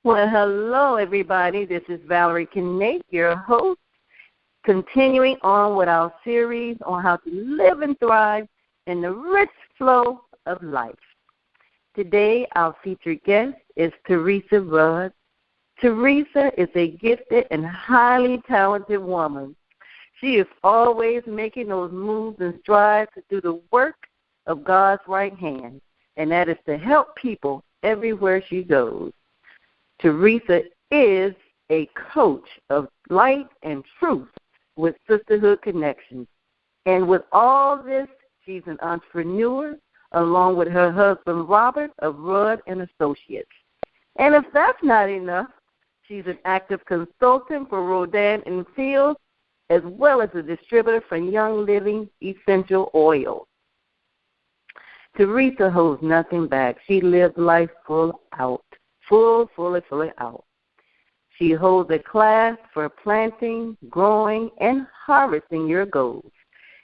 Well, hello, everybody. This is Valerie Kinnape, your host, continuing on with our series on how to live and thrive in the rich flow of life. Today, our featured guest is Theresa Rudd. Theresa is a gifted and highly talented woman. She is always making those moves and strides to do the work of God's right hand, and that is to help people everywhere she goes. Theresa is a coach of light and truth with Sisterhood Connections. And with all this, she's an entrepreneur along with her husband, Robert, of Rudd and Associates. And if that's not enough, she's an active consultant for Rodan and Fields, as well as a distributor for Young Living essential oils. Theresa holds nothing back. She lives life fully out. She holds a class for planting, growing, and harvesting your goals.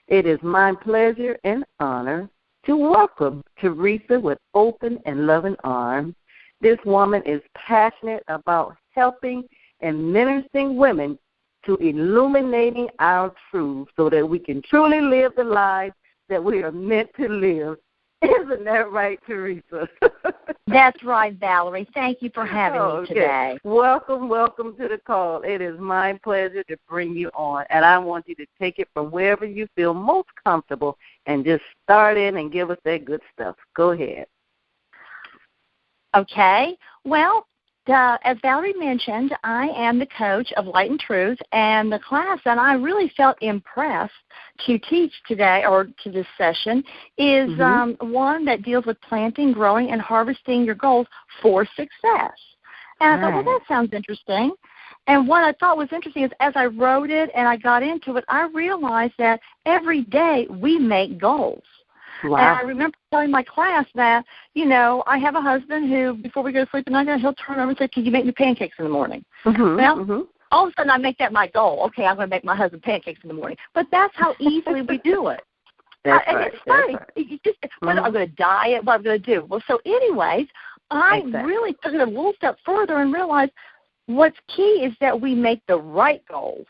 It is my pleasure and honor to welcome Theresa with open and loving arms. This woman is passionate about helping and mentoring women to illuminating our truth so that we can truly live the lives that we are meant to live. Isn't that right, Theresa? That's right, Valerie. Thank you for having me today. Welcome to the call. It is my pleasure to bring you on, and I want you to take it from wherever you feel most comfortable and just start in and give us that good stuff. Go ahead. Okay. Well, as Valerie mentioned, I am the coach of Light and Truth, and the class that I really felt impressed to teach today or to this session is one that deals with planting, growing, and harvesting your goals for success. And I thought, well, that sounds interesting. And what I thought was interesting is as I wrote it and I got into it, I realized that every day we make goals. Wow. And I remember telling my class that, I have a husband who, before we go to sleep at night, he'll turn over and say, can you make me pancakes in the morning? All of a sudden I make that my goal. Okay, I'm going to make my husband pancakes in the morning. But that's how easily we do it. That's and right. It's funny. Whether I'm going to diet, what I'm going to do. Well, so anyways, I really took it a little step further and realized what's key is that we make the right goals.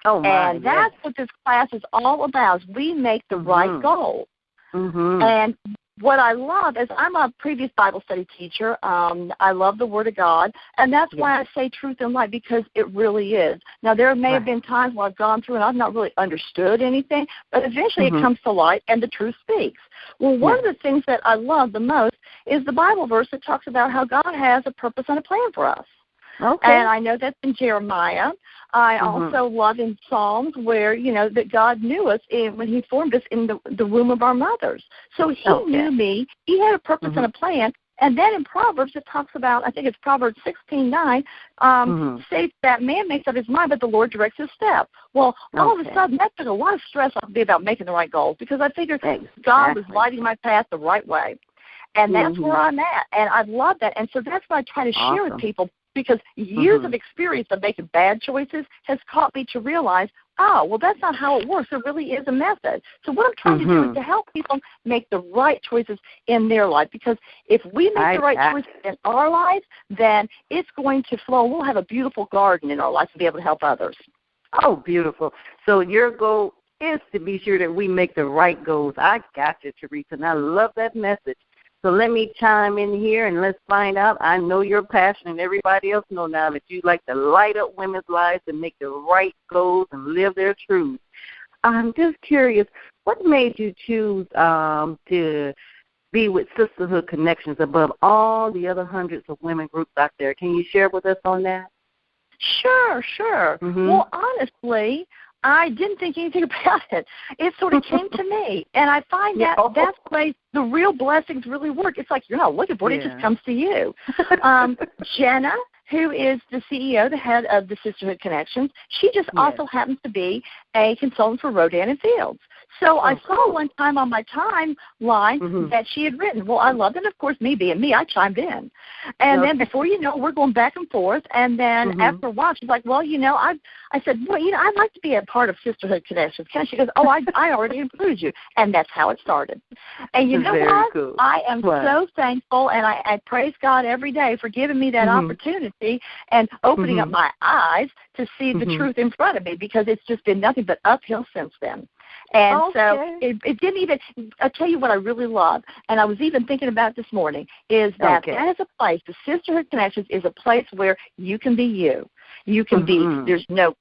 Oh, my. And that's what this class is all about, is we make the right goals. And what I love is I'm a previous Bible study teacher. I love the Word of God, and that's why I say truth and light, because it really is. Now, there may have been times where I've gone through and I've not really understood anything, but eventually it comes to light and the truth speaks. Well, one of the things that I love the most is the Bible verse that talks about how God has a purpose and a plan for us. Okay. And I know that's in Jeremiah. I also love in Psalms where, that God knew us when he formed us in the womb of our mothers. So he knew me. He had a purpose and a plan. And then in Proverbs it talks about, I think it's Proverbs 16:9, states that man makes up his mind, but the Lord directs his step. Well, all of a sudden that took a lot of stress off me about making the right goals, because I figured God was lighting my path the right way. And that's where I'm at. And I love that. And so that's what I try to share with people, because years of experience of making bad choices has taught me to realize, that's not how it works. There really is a method. So what I'm trying to do is to help people make the right choices in their life, because if we make the right choices in our lives, then it's going to flow. We'll have a beautiful garden in our life to be able to help others. Oh, beautiful. So your goal is to be sure that we make the right goals. I got you, Theresa, and I love that message. So let me chime in here and let's find out. I know your passion, and everybody else know now that you like to light up women's lives and make the right goals and live their truth. I'm just curious, what made you choose to be with Sisterhood Connections above all the other hundreds of women groups out there? Can you share with us on that? Sure. Well, honestly, I didn't think anything about it. It sort of came to me, and I find that that's the way the real blessings really work. It's like you're not looking for it; it just comes to you. Jenna, who is the CEO, the head of the Sisterhood Connections, she just also happens to be a consultant for Rodan and Fields. So I saw one time on my timeline that she had written. Well, I loved it. Of course, me being me, I chimed in. And then before you know, we're going back and forth. And then after a while, she's like, well, I said, well, I'd like to be a part of Sisterhood Connections. She goes, oh, I already included you. And that's how it started. And you know what? Cool. I am so thankful, and I praise God every day for giving me that opportunity and opening up my eyes to see the truth in front of me, because it's just been nothing but uphill since then. And so it didn't even, I'll tell you what I really love, and I was even thinking about it this morning, is that that is a place, the Sisterhood Connections is a place where you can be you. You can be, there's no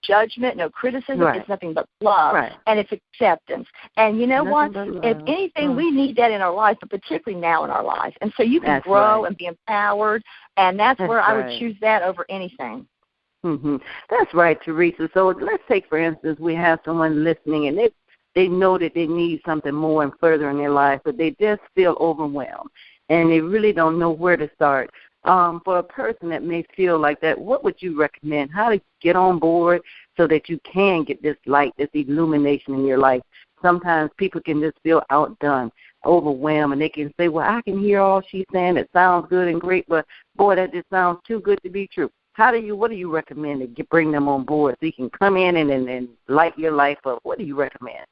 judgment, no criticism. It's nothing but love, and it's acceptance. And you know what? If anything, we need that in our lives, but particularly now in our lives. And so you can grow and be empowered, and that's where I would choose that over anything. That's right, Theresa. So let's take, for instance, we have someone listening, and they know that they need something more and further in their life, but they just feel overwhelmed, and they really don't know where to start. For a person that may feel like that, what would you recommend? How to get on board so that you can get this light, this illumination in your life? Sometimes people can just feel outdone, overwhelmed, and they can say, well, I can hear all she's saying. It sounds good and great, but, boy, that just sounds too good to be true. What do you recommend to bring them on board so you can come in and light your life up? What do you recommend?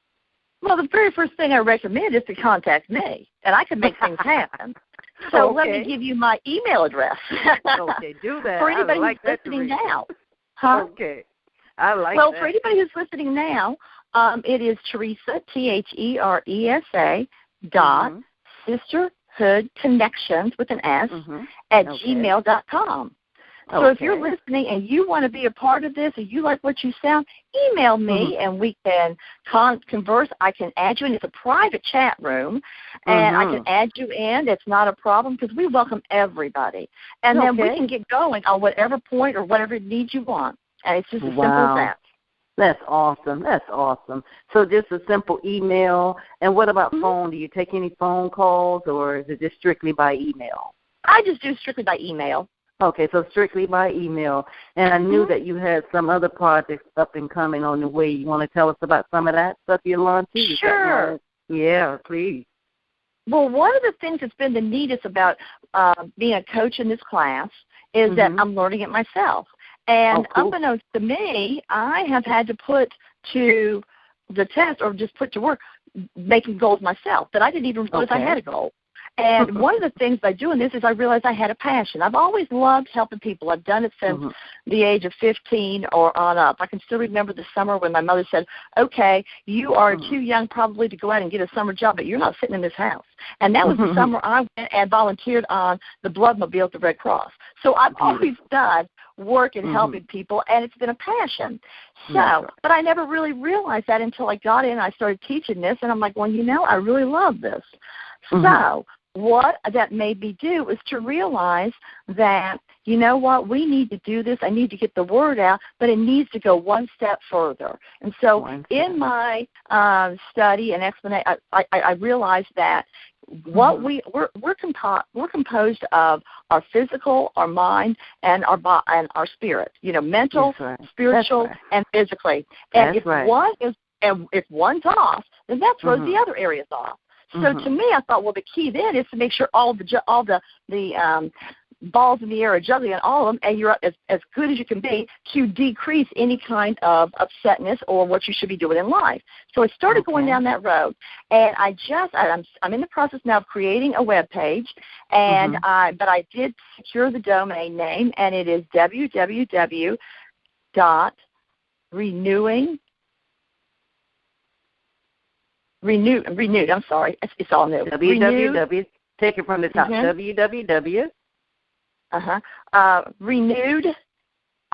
Well, the very first thing I recommend is to contact me, and I can make things happen. So let me give you my email address. Okay, do that. For anybody who's listening now. Okay. I like that. Well, for anybody who's listening now, it is Theresa, Theresa, Sisterhood Connections with an S at gmail.com. So if you're listening and you want to be a part of this, or you like what you sound, email me and we can converse. I can add you in. It's a private chat room, and I can add you in. It's not a problem because we welcome everybody. And then we can get going on whatever point or whatever needs you want. And it's just as simple as that. That's awesome. That's awesome. So just a simple email. And what about phone? Do you take any phone calls, or is it just strictly by email? I just do strictly by email. Okay, so strictly by email. And I knew that you had some other projects up and coming on the way. You want to tell us about some of that stuff you're launching? Sure. Yeah, please. Well, one of the things that's been the neatest about being a coach in this class is that I'm learning it myself. And unbeknownst to me, I have had to put to the test or just put to work making goals myself that I didn't even realize I had a goal. And one of the things by doing this is I realized I had a passion. I've always loved helping people. I've done it since the age of 15 or on up. I can still remember the summer when my mother said, okay, you are too young probably to go out and get a summer job, but you're not sitting in this house. And that was the summer I went and volunteered on the Bloodmobile at the Red Cross. So I've always done work and helping people, and it's been a passion. So, but I never really realized that until I got in and I started teaching this, and I'm like, well, I really love this. So what that made me do is to realize that, we need to do this. I need to get the word out, but it needs to go one step further. And so in my study and explanation, I realized that what we're composed of our physical, our mind, and our spirit. Mental, spiritual, and physically. And if one's off, then that throws the other areas off. So to me, I thought, well, the key then is to make sure all the balls in the air are juggling on all of them, and you're as good as you can be to decrease any kind of upsetness or what you should be doing in life. So I started going down that road, and I'm in the process now of creating a web page, and but I did secure the domain name, and it is Renewed. I'm sorry. It's all new. www. Take it from the top. www. Renewed.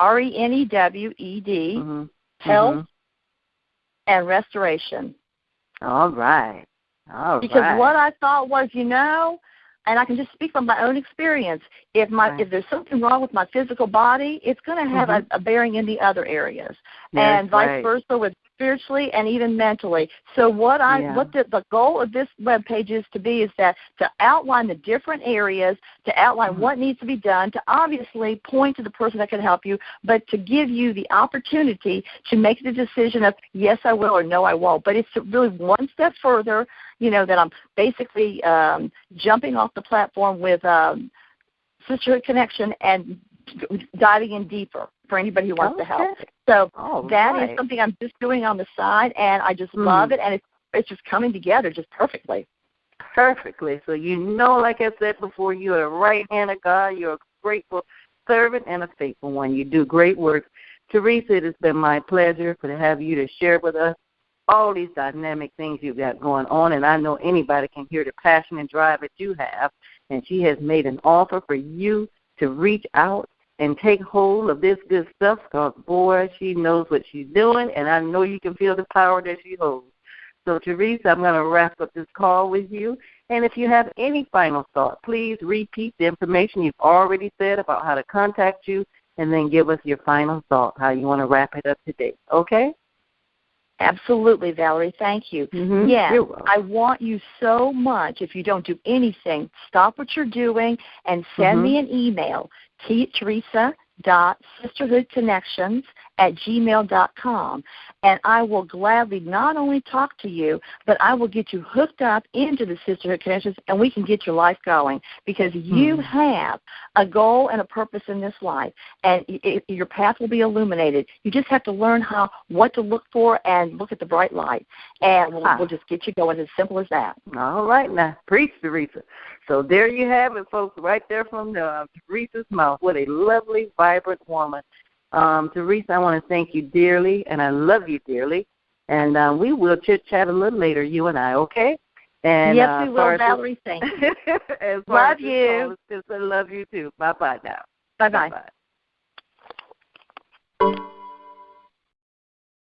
RENEWED. Health and restoration. All right. Because what I thought was, and I can just speak from my own experience, if there's something wrong with my physical body, it's going to have a bearing in the other areas. And vice versa with spiritually, and even mentally. So what the goal of this webpage is to outline the different areas, to outline what needs to be done, to obviously point to the person that can help you, but to give you the opportunity to make the decision of yes, I will, or no, I won't. But it's really one step further, that I'm basically jumping off the platform with Sisterhood Connection and diving in deeper for anybody who wants to help. So that is something I'm just doing on the side, and I just love it, and it's just coming together just perfectly. Perfectly. So like I said before, you're the right hand of God. You're a grateful servant and a faithful one. You do great work. Theresa, it has been my pleasure to have you to share with us all these dynamic things you've got going on, and I know anybody can hear the passion and drive that you have, and she has made an offer for you to reach out and take hold of this good stuff because, boy, she knows what she's doing, and I know you can feel the power that she holds. So, Theresa, I'm going to wrap up this call with you, and if you have any final thought, please repeat the information you've already said about how to contact you, and then give us your final thought, how you want to wrap it up today, okay? Absolutely, Valerie. Thank you. Yes, I want you so much. If you don't do anything, stop what you're doing and send me an email, Theresa.sisterhoodconnections@gmail.com, and I will gladly not only talk to you, but I will get you hooked up into the Sisterhood Connections, and we can get your life going because you have a goal and a purpose in this life, and your path will be illuminated. You just have to learn what to look for and look at the bright light, and we'll just get you going, as simple as that. All right, now, preach, Theresa. So there you have it, folks, right there from Theresa's mouth. What a lovely, vibrant woman. Theresa, I want to thank you dearly, and I love you dearly. And we will chit-chat a little later, you and I, okay? And, yes, we will, Valerie. Thank you. Love you. I love you, too. Bye-bye now. Bye-bye. Bye-bye.